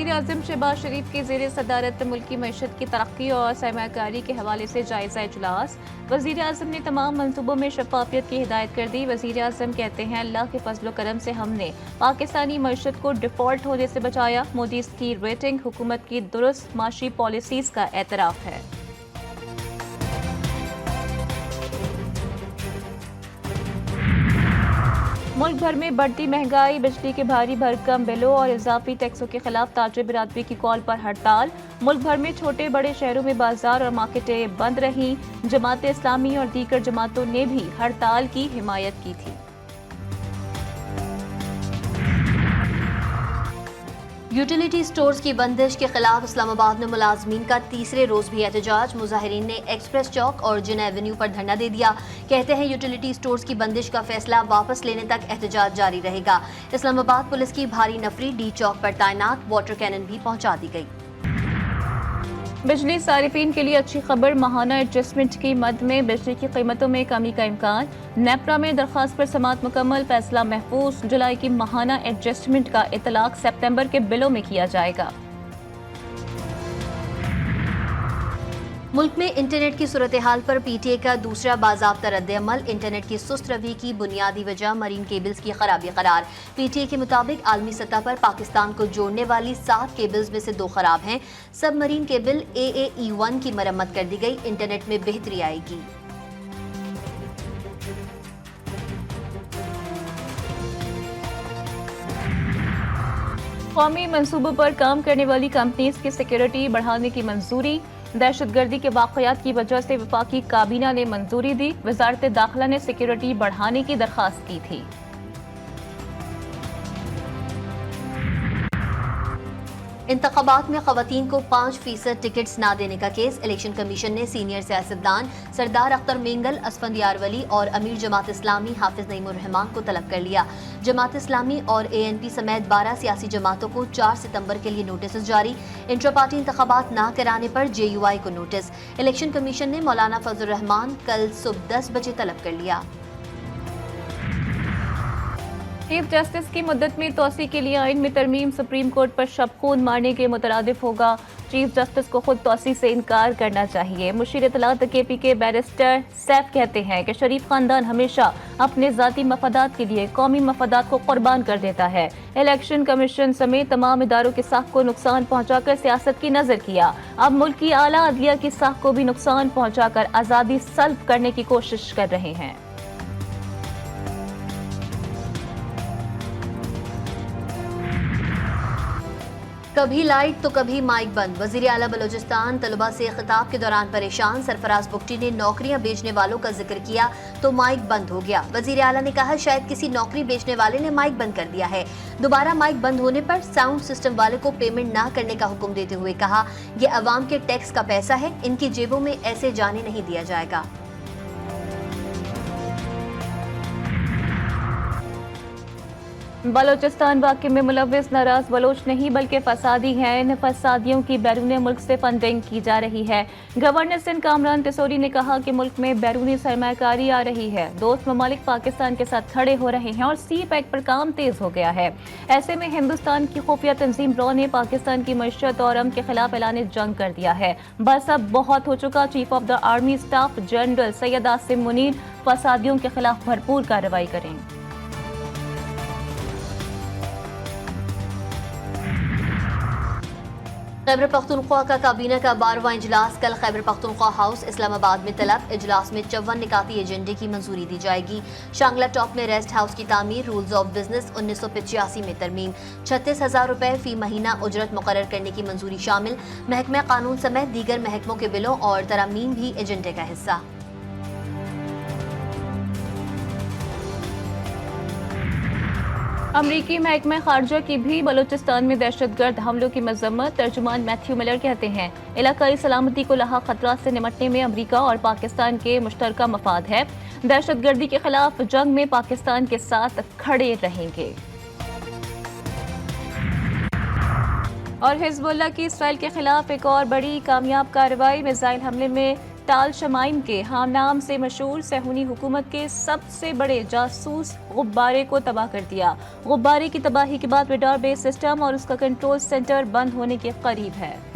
वज़ीर आज़म शहबाज शरीफ की ज़ेर सदारत मुल्की मईशत की तरक्की और सरमायाकारी के हवाले से जायज़ा इजलास। वज़ीर आज़म ने तमाम मनसूबों में शफाफियत की हिदायत कर दी। वज़ीर आज़म कहते हैं, अल्लाह के फजल करम से हमने पाकिस्तानी मईशत को डिफ़ॉल्ट होने से बचाया। मोदी की रेटिंग हुकूमत की दुरुस्त माशी पॉलिसीज़ का एतराफ़ है। मुल्क भर में बढ़ती महंगाई, बिजली के भारी भरकम बिलों और इजाफी टैक्सों के खिलाफ ताजिर बिरादरी की कॉल पर हड़ताल। मुल्क भर में छोटे बड़े शहरों में बाजार और मार्केटें बंद रहीं। जमात इस्लामी और दीगर जमातों ने भी हड़ताल की हिमायत की थी। यूटिलिटी स्टोर्स की बंदिश के खिलाफ इस्लामाबाद में मुलाजमीन का तीसरे रोज भी एहतजाज। मुजाहिरीन ने एक्सप्रेस चौक और जिना एवेन्यू पर धरना दे दिया। कहते हैं, यूटिलिटी स्टोर्स की बंदिश का फैसला वापस लेने तक एहतजाज जारी रहेगा। इस्लामाबाद पुलिस की भारी नफरी डी चौक पर तैनात, वाटर कैनन भी पहुंचा दी गई। बिजली सारिफीन के लिए अच्छी खबर, माहाना एडजस्टमेंट की मद में बिजली की कीमतों में कमी का इम्कान। नेपरा में दरखास्त पर समाअत मुकम्मल, फैसला महफूज। जुलाई की माहाना एडजस्टमेंट का इतलाक सितंबर के बिलों में किया जाएगा। मुल्क में इंटरनेट की सूरत हाल पर पीटीए का दूसरा बाज़ाब्ता रद्द-ए-अमल। इंटरनेट की सुस्त रवि की बुनियादी वजह मरीन केबल्स की खराबी करार। पीटीए के मुताबिक आलमी सतह पर पाकिस्तान को जोड़ने वाली 7 केबल्स में से 2 खराब हैं। सब मरीन केबल AAE1 की मरम्मत कर दी गई। इंटरनेट में बेहतरी आएगी। कौमी मंसूबों पर काम करने वाली कंपनीज की सिक्योरिटी बढ़ाने की मंजूरी। दहशतगर्दी के वाक़यात की वजह से वफाकी काबीना ने मंजूरी दी। वजारत दाखिला ने सिक्योरिटी बढ़ाने की दरखास्त की थी। इंतखाबात में खवातीन को 5% टिकट्स ना देने का केस। इलेक्शन कमीशन ने सीनियर सियासतदान सरदार अख्तर मेंगल, असफंदियार वली और अमीर जमात इस्लामी हाफिज नईमुर रहमान को तलब कर लिया। जमात इस्लामी और ANP समेत 12 सियासी जमातों को 4 सितंबर के लिए नोटिस जारी। इंट्रा पार्टी इंतखाबात ना कराने पर JUI को नोटिस। इलेक्शन कमीशन ने मौलाना फजल रहमान कल सुबह 10 बजे तलब कर लिया। चीफ जस्टिस की मुद्दत में तोसी के लिए आइन में तरमीम, सुप्रीम कोर्ट पर शब खून मारने के मुतरादिफ होगा। चीफ जस्टिस को खुद तोसी से इनकार करना चाहिए। मुशीर इत्तलात KP के बैरिस्टर सैफ कहते हैं कि शरीफ खानदान हमेशा अपने जाती मफादात के लिए कौमी मफादात को कुर्बान कर देता है। इलेक्शन कमीशन समेत तमाम इदारों की साख को नुकसान पहुंचाकर सियासत की नजर किया। अब मुल्क की आला अदलिया की साख को भी नुकसान पहुंचाकर आज़ादी सल्ब करने की कोशिश कर रहे हैं। कभी लाइट तो कभी माइक बंद। वजीर आला बलोचिस्तान तलबा से खिताब के दौरान परेशान। सरफराज बुगटी ने नौकरियां बेचने वालों का जिक्र किया तो माइक बंद हो गया। वजीर आला ने कहा, शायद किसी नौकरी बेचने वाले ने माइक बंद कर दिया है। दोबारा माइक बंद होने पर साउंड सिस्टम वाले को पेमेंट ना करने का हुक्म देते हुए कहा, यह अवाम के टैक्स का पैसा है, इनकी जेबों में ऐसे जाने नहीं दिया जाएगा। बलोचिस्तान वाक़े में मुलव्विस नाराज बलोच नहीं बल्कि फसादी हैं। इन फसादियों की बैरून मुल्क से फंडिंग की जा रही है। गवर्नर सिंध कामरान तिसोरी ने कहा कि मुल्क में बैरूनी सरमायाकारी आ रही है। दोस्त ममालिक पाकिस्तान के साथ खड़े हो रहे हैं और CPEC पर काम तेज हो गया है। ऐसे में हिंदुस्तान की खुफिया तंजीम रॉ ने पाकिस्तान की मईशत और अमन के खिलाफ ऐलान जंग कर दिया है। बस अब बहुत हो चुका। Chief of the army staff general Syed Asim Munir फसादियों के खिलाफ भरपूर कार्रवाई करें। खैबर पख्तूनख्वा का काबीना का 12वां इजलास कल खैबर पख्तूनख्वा हाउस इस्लामाबाद में तलब। इजलास में 54 निकाती एजेंडे की मंजूरी दी जाएगी। शांगला टॉप में रेस्ट हाउस की तामीर, रूल्स ऑफ बिजनेस 1985 में तरमीम, 36,000 रुपए फी महीना उजरत मुकर्रर करने की मंजूरी शामिल। महकमा कानून समेत दीगर महकमों के बिलों और तरामीम भी एजेंडे का हिस्सा। अमरीकी महकमा खारजा की भी बलूचिस्तान में दहशतगर्द हमलों की मजम्मत। तर्जुमान मैथ्यू मिलर कहते हैं, इलाकाई सलामती को लाहा खतरा से निपटने में अमरीका और पाकिस्तान के मुश्तरका मफाद है। दहशतगर्दी के खिलाफ जंग में पाकिस्तान के साथ खड़े रहेंगे। और हिजबुल्लाह की इसराइल के खिलाफ एक और बड़ी कामयाब कार्रवाई। मिसाइल हमले में ताल शमाइम के हाम नाम से मशहूर सेहूनी हुकूमत के सबसे बड़े जासूस गुब्बारे को तबाह कर दिया। गुब्बारे की तबाही के बाद रडार बेस सिस्टम और उसका कंट्रोल सेंटर बंद होने के करीब है।